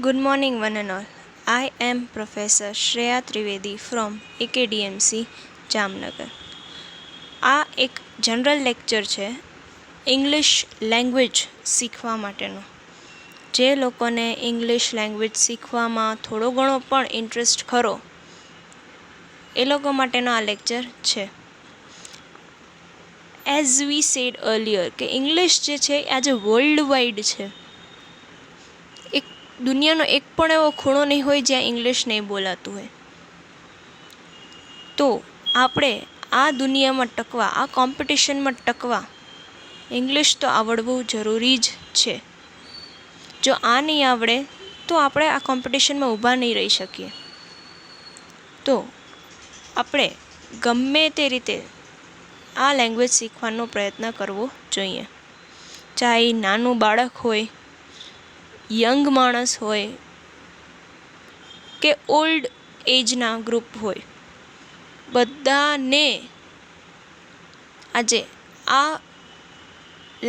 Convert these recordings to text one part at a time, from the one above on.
Good morning, one and all. I am Professor Shreya Trivedi from AKDMC Jamnagar. આ એક general lecture છે English language શીખવા માટેનો. જે લોકોને ઇંગ્લિશ લેંગ્વેજ શીખવામાં થોડો ઘણો પણ ઇન્ટરેસ્ટ ખરો એ લોકો માટેનો આ લેક્ચર છે. એઝ વી સેડ અર્લિયર કે ઇંગ્લિશ જે છે એ આજે વર્લ્ડ વાઇડ છે. દુનિયાનો એક પણ એવો ખૂણો નહીં હોય જ્યાં ઇંગ્લિશ નહીં બોલાતું હોય. તો આપણે આ દુનિયામાં ટકવા, આ કોમ્પિટિશનમાં ટકવા ઇંગ્લિશ તો આવડવું જરૂરી જ છે. જો આ નહીં આવડે તો આપણે આ કોમ્પિટિશનમાં ઊભા નહીં રહી શકીએ. તો આપણે ગમે તે રીતે આ લેંગ્વેજ શીખવાનો પ્રયત્ન કરવો જોઈએ. ચાહે નાનું બાળક હોય, યંગ માણસ હોય કે ઓલ્ડ એજના ગ્રુપ હોય, બધાને આજે આ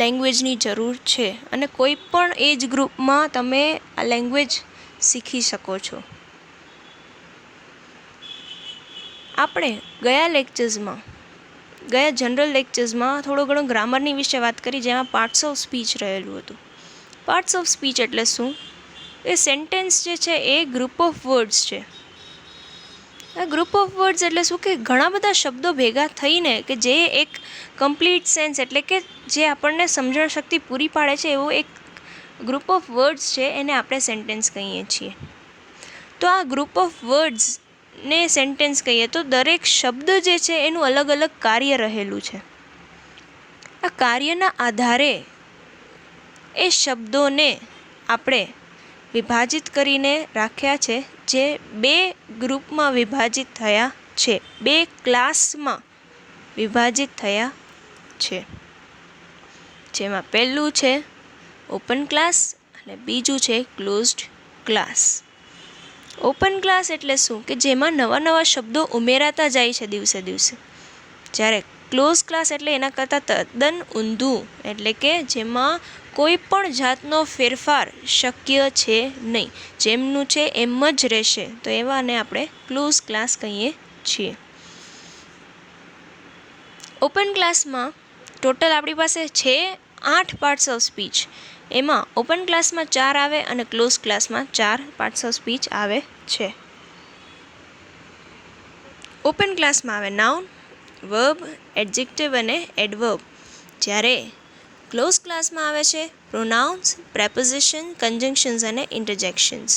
લેંગ્વેજની જરૂર છે. અને કોઈ પણ એજ ગ્રુપમાં તમે આ લેંગ્વેજ શીખી શકો છો. આપણે ગયા જનરલ લેક્ચર્સમાં થોડો ઘણો ગ્રામરની વિશે વાત કરી, જેમાં પાર્ટ્સ ઓફ સ્પીચ રહેલું હતું. પાર્ટ્સ ઓફ સ્પીચ એટલે શું? એ સેન્ટેન્સ જે છે એ ગ્રુપ ઓફ વર્ડ્સ છે. આ ગ્રુપ ઓફ વર્ડ્સ એટલે શું કે ઘણા બધા શબ્દો ભેગા થઈને કે જે એક કમ્પ્લીટ સેન્સ એટલે કે જે આપણને સમજણ શક્તિ પૂરી પાડે છે એવું એક ગ્રુપ ઓફ વર્ડ્સ છે, એને આપણે સેન્ટેન્સ કહીએ છીએ. તો આ ગ્રુપ ઓફ વર્ડ્સને સેન્ટેન્સ કહીએ તો દરેક શબ્દ જે છે એનું અલગ અલગ કાર્ય રહેલું છે. આ કાર્યના આધારે એ શબ્દોને આપણે વિભાજિત કરીને રાખ્યા છે, જે બે ગ્રુપમાં વિભાજિત થયા છે, બે ક્લાસમાં વિભાજિત થયા છે. જેમાં પહેલું છે ઓપન ક્લાસ અને બીજું છે ક્લોઝડ ક્લાસ. ઓપન ક્લાસ એટલે શું કે જેમાં નવા નવા શબ્દો ઉમેરાતા જાય છે દિવસે દિવસે. જ્યારે ક્લોઝ ક્લાસ એટલે એના કરતાં તદ્દન ઊંધું, એટલે કે જેમાં કોઈ પણ જાતનો ફેરફાર શક્ય છે નહીં, જેમનું છે એમ જ રહેશે. તો એવાને આપણે ક્લોઝ ક્લાસ કહીએ છીએ. ઓપન ક્લાસમાં ટોટલ આપણી પાસે છે 8 પાર્ટ્સ ઓફ સ્પીચ. એમાં ઓપન ક્લાસમાં 4 આવે અને ક્લોઝ ક્લાસમાં 4 પાર્ટ્સ ઓફ સ્પીચ આવે છે. ઓપન ક્લાસમાં આવે નાઉન, વર્બ, એડજેક્ટિવ અને એડવર્બ. જ્યારે ક્લોઝ ક્લાસમાં આવે છે પ્રોનાઉન્સ, પ્રેપોઝિશન, કન્જંક્શન્સ અને ઇન્ટરજેક્શન્સ.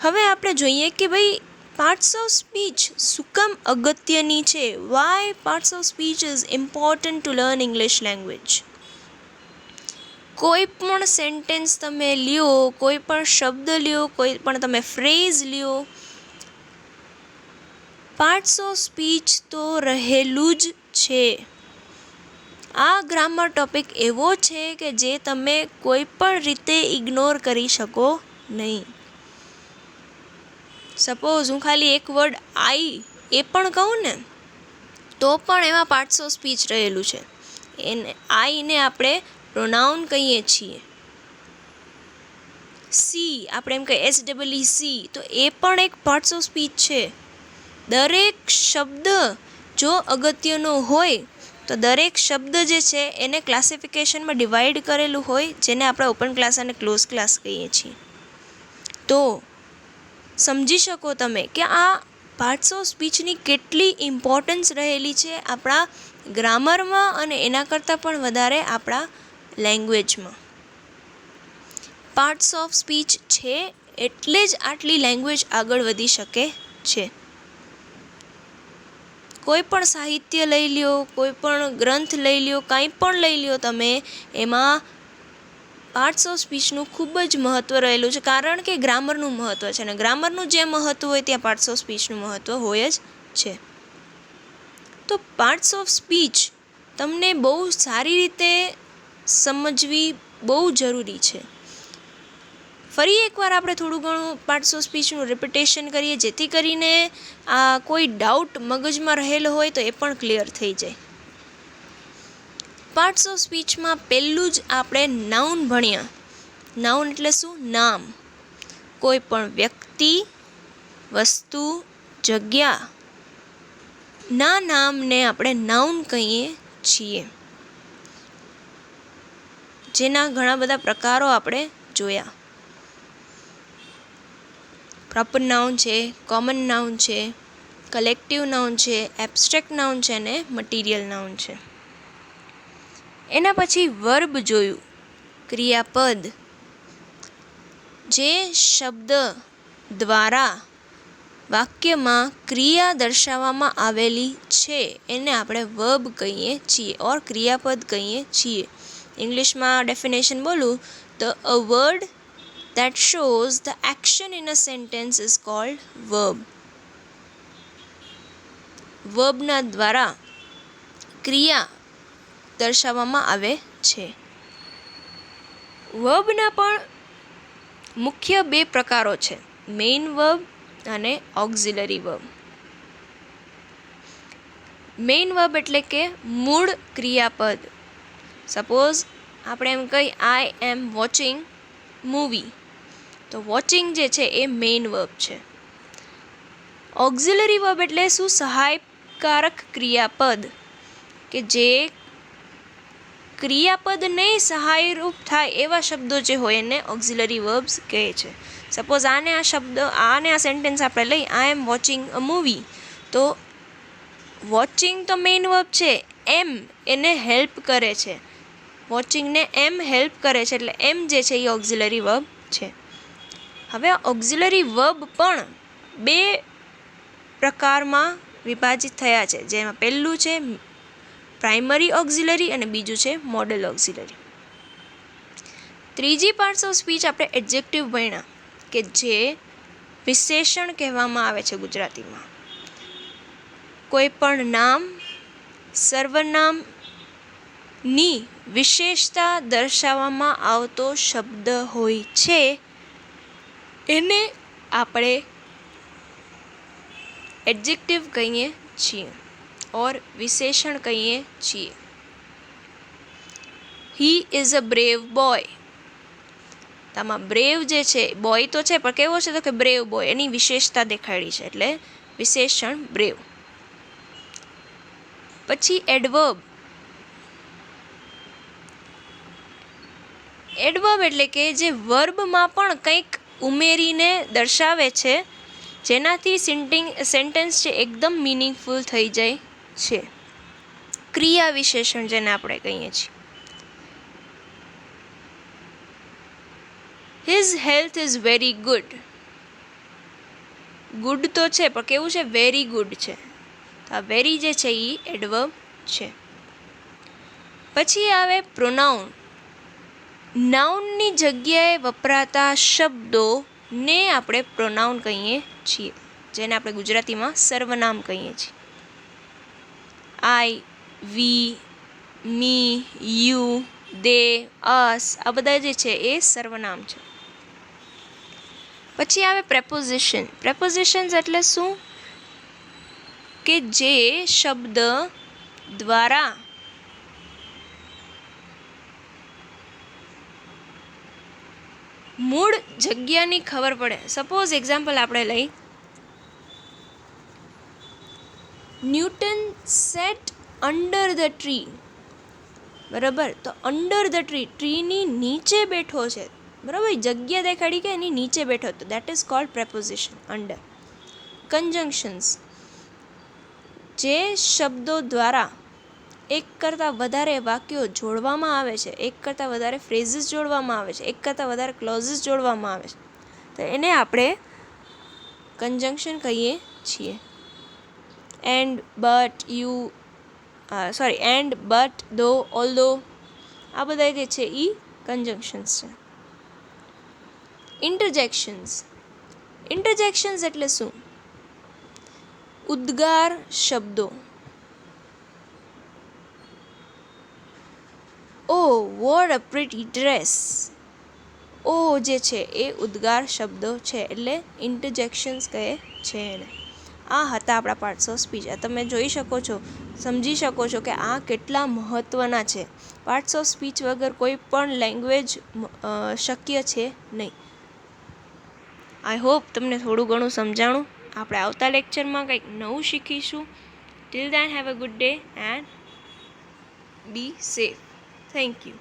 હવે આપણે જોઈએ કે ભાઈ પાર્ટ્સ ઓફ સ્પીચ શું કામ અગત્યની છે. Why parts of speech is important to learn English language. કોઈ પણ સેન્ટેન્સ તમે લ્યો, કોઈ પણ શબ્દ લ્યો, કોઈ પણ તમે ફ્રેઝ લ્યો, પાર્ટ્સ ઓફ સ્પીચ તો રહેલું જ છે. આ ગ્રામર ટોપિક એવો છે કે જે તમે કોઈ પણ રીતે ઇગ્નોર કરી શકો નહીં. સપોઝ હું ખાલી એક વર્ડ આઈ એ પણ કહું ને તો પણ એમાં પાર્ટ્સ ઓફ સ્પીચ રહેલું છે. આઈને આપણે પ્રોનાઉન કહીએ છીએ. સી આપણે એમ કહીએ SEE, તો એ પણ એક પાર્ટ્સ ઓફ સ્પીચ છે. દરેક શબ્દ જો અગત્યનો હોય તો દરેક શબ્દ જે છે એને ક્લાસિફિકેશનમાં ડિવાઈડ કરેલું હોય, જેને આપણે ઓપન ક્લાસ અને ક્લોઝ ક્લાસ કહીએ છીએ. તો સમજી શકો તમે કે આ પાર્ટ્સ ઓફ સ્પીચની કેટલી ઇમ્પોર્ટન્સ રહેલી છે આપણા ગ્રામરમાં અને એના કરતાં પણ વધારે આપણા લેંગ્વેજમાં. પાર્ટ્સ ઓફ સ્પીચ છે એટલે જ આટલી લેંગ્વેજ આગળ વધી શકે છે. કોઈ પણ સાહિત્ય લઈ લ્યો, કોઈ પણ ગ્રંથ લઈ લ્યો, કાંઈ પણ લઈ લ્યો તમે, એમાં પાર્ટ્સ ઓફ સ્પીચનું ખૂબ જ મહત્ત્વ રહેલું છે. કારણ કે ગ્રામરનું મહત્ત્વ છે અને ગ્રામરનું જે મહત્ત્વ હોય ત્યાં પાર્ટ્સ ઓફ સ્પીચનું મહત્ત્વ હોય જ છે. તો પાર્ટ્સ ઓફ સ્પીચ તમને બહુ સારી રીતે સમજવી બહુ જરૂરી છે. ફરી એકવાર આપણે થોડું ઘણું પાર્ટ્સ ઓફ સ્પીચનું રિપીટેશન કરીએ, જેથી કરીને આ કોઈ ડાઉટ મગજમાં રહેલો હોય તો એ પણ ક્લિયર થઈ જાય. પાર્ટ્સ ઓફ સ્પીચમાં પહેલું જ આપણે નાઉન ભણ્યા. નાઉન એટલે શું? નામ. કોઈ પણ વ્યક્તિ, વસ્તુ, જગ્યા ના નામને આપણે નાઉન કહીએ છીએ, જેના ઘણા બધા પ્રકારો આપણે જોયા. પ્રોપર નાઉન છે, કોમન નાઉન છે, કલેક્ટિવ નાઉન છે, એબ્સ્ટ્રેક્ટ નાઉન છે અને મટીરિયલ નાઉન છે. એના પછી વર્બ જોયું, ક્રિયાપદ. જે શબ્દ દ્વારા વાક્યમાં ક્રિયા દર્શાવવામાં આવેલી છે એને આપણે વર્બ કહીએ છીએ ઓર ક્રિયાપદ કહીએ છીએ. ઇંગ્લિશમાં ડેફિનેશન બોલું તો a word that shows the action in a sentence is called verb. વર્બના દ્વારા ક્રિયા દર્શાવવામાં આવે છે. વર્બના પણ મુખ્ય બે પ્રકારો છે, મેઇન વર્બ અને ઓક્ઝિલરી વર્બ. મેઇન વર્બ એટલે કે મૂળ ક્રિયાપદ. સપોઝ આપણે એમ કહી આઈ એમ વોચિંગ મૂવી, તો વોચિંગ જે છે એ મેઇન વર્બ છે. ઓક્ઝિલરી વર્બ એટલે શું? સહાયકારક ક્રિયાપદ, કે જે ક્રિયાપદને સહાયરૂપ થાય એવા શબ્દો જે હોય એને ઓક્ઝિલરી વર્બ્સ કહે છે. સપોઝ આને આ સેન્ટેન્સ આપણે લઈ, આઈ એમ વોચિંગ અ મૂવી, તો વોચિંગ તો મેઇન વર્બ છે, એમ એને હેલ્પ કરે છે, વોચિંગને એમ હેલ્પ કરે છે, એટલે એમ જે છે એ ઓક્ઝિલરી વર્બ છે. હવે ઓક્ઝિલરી વર્બ પણ બે પ્રકારમાં વિભાજિત થયા છે, જેમાં પહેલું છે પ્રાઇમરી ઓક્ઝિલરી અને બીજું છે મોડલ ઓક્ઝિલરી. ત્રીજી પાર્ટ્સ ઓફ સ્પીચ આપણે એડજેક્ટિવ ભણ્યા, કે જે વિશેષણ કહેવામાં આવે છે ગુજરાતીમાં. કોઈ પણ નામ, સર્વનામની વિશેષતા દર્શાવવામાં આવતો શબ્દ હોય છે એને આપણે એડજેક્ટિવ કહીએ છીએ ઓર વિશેષણ કહીએ છીએ. He is a brave boy. આમાં બ્રેવ જે છે, બોય તો છે પણ કેવો છે તો કે બ્રેવ બોય, એની વિશેષતા દેખાડી છે એટલે વિશેષણ બ્રેવ. પછી એડવર્બ. એડવર્બ એટલે કે જે વર્બમાં પણ કંઈક ઉમેરીને દર્શાવે છે, જેનાથી સેન્ટેન્સ છે એકદમ મિનિંગફુલ થઈ જાય છે. ક્રિયા વિશેષણ જેને આપણે કહીએ છીએ. His health is very good. Good તો છે પણ કેવું છે? વેરી ગુડ છે. આ વેરી જે છે એ એડવર્બ છે. પછી આવે પ્રોનાઉન. નાઉનની જગ્યાએ વપરાતા શબ્દોને આપણે પ્રોનાઉન કહીએ છીએ, જેને આપણે ગુજરાતીમાં સર્વનામ કહીએ છીએ. આઈ, વી, મી, યુ, દે, અસ, આ બધા જે છે એ સર્વનામ છે. પછી આવે પ્રેપોઝિશન. પ્રેપોઝિશન્સ એટલે શું? કે જે શબ્દ દ્વારા મૂળ જગ્યાની ખબર પડે. સપોઝ એક્ઝામ્પલ આપણે લઈ, newton set under the tree. બરાબર, તો અંડર ધ ટ્રી, ટ્રીની નીચે બેઠો છે. બરાબર, જગ્યા દેખાડી કે એની નીચે બેઠો, તો that is called preposition, under. Conjunctions, જે શબ્દો દ્વારા એક કરતાં વધારે વાક્યો જોડવામાં આવે છે, એક કરતાં વધારે ફ્રેઝિસ જોડવામાં આવે છે, એક કરતાં વધારે ક્લોઝિસ જોડવામાં આવે છે, તો એને આપણે કન્જંક્શન કહીએ છીએ. And, but, you, and, but, ધો, ઓલ્ધો, આ બધા જે છે એ કન્જંક્શન્સ છે. ઇન્ટરજેક્શન્સ. ઇન્ટરજેક્શન્સ એટલે શું? ઉદ્ગાર શબ્દો. ઓ વોટ અ પ્રિટી ડ્રેસ. ઓ જે છે એ ઉદ્ગાર શબ્દો છે, એટલે ઇન્ટરજેક્શન્સ કહે છે એને. આ હતા આપણા પાર્ટ્સ ઓફ સ્પીચ. તમે જોઈ શકો છો સમજી શકો છો કે આ કેટલા મહત્ત્વના છે. પાર્ટ્સ ઓફ સ્પીચ વગર કોઈ પણ લેંગ્વેજ શક્ય છે નહીં. આઈ હોપ તમને થોડું ઘણું સમજાણું. આપણે આવતા લેક્ચરમાં કંઈક નવું શીખીશું. Till then have a good day and be safe. Thank you.